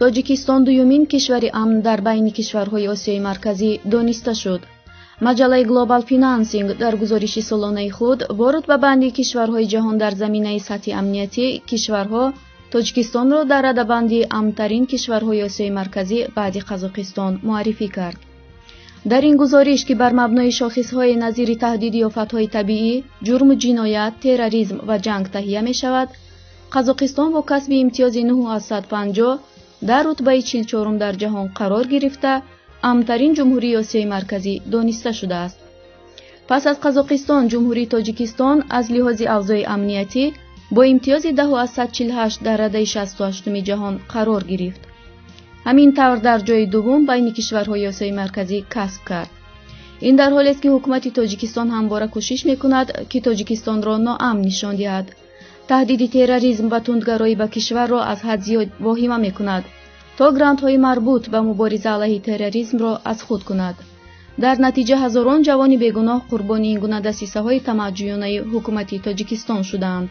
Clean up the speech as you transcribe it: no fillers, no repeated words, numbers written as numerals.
тоҷикистон дуюмин кишвари амн дар байни кишварҳои осиёи марказӣ дониста шуд. маҷаллаи Global Financing дар гузориши солонаи худ бо рутбабандии кишварҳои ҷаҳон дар заминаи сатҳи амниятӣ кишварҳо Тоҷикистонро дар радабанди амнтарин кишварҳои осиёи марказӣ баъди Қазоқистон муаррифӣ кард. дар ин гузориш, ки бар мабнои шохисҳои назири таҳдиди офатҳои табиӣ, ҷурму ҷиноят, терроризм ва ҷанг таҳия мешавад, Қазоқистон бо касби имтиёзи 9/150 дар рутбаи 44 дар ҷаҳон қарор гирифта, амнтарин ҷумҳурии осиёи марказӣ дониста шудааст. пас аз Қазоқистон, ҷумҳурии Тоҷикистон аз лиҳози авзои амниятӣ бо имтиёзи 10/148 дар радаи 68 ҷаҳон қарор гирифт. ҳамин тавр дар ҷои дуввум байни кишварҳои осиёи марказӣ касб кард. ин дар ҳолест, ки ҳукумати Тоҷикистон ҳамвора кӯшиш мекунад, ки Тоҷикистонро ноамн нишон диҳад. таҳдиди терроризм ва тундгароӣ ба кишварро аз ҳад зиёд воҳима мекунад, то грантҳои марбут ба мубориза алайҳи терроризмро аз худ кунад. дар натиҷа ҳазорон ҷавони бегуноҳ қурбони ин гуна дасисаҳои тамаҷҷӯёнаи ҳукумати Тоҷикистон шуданд.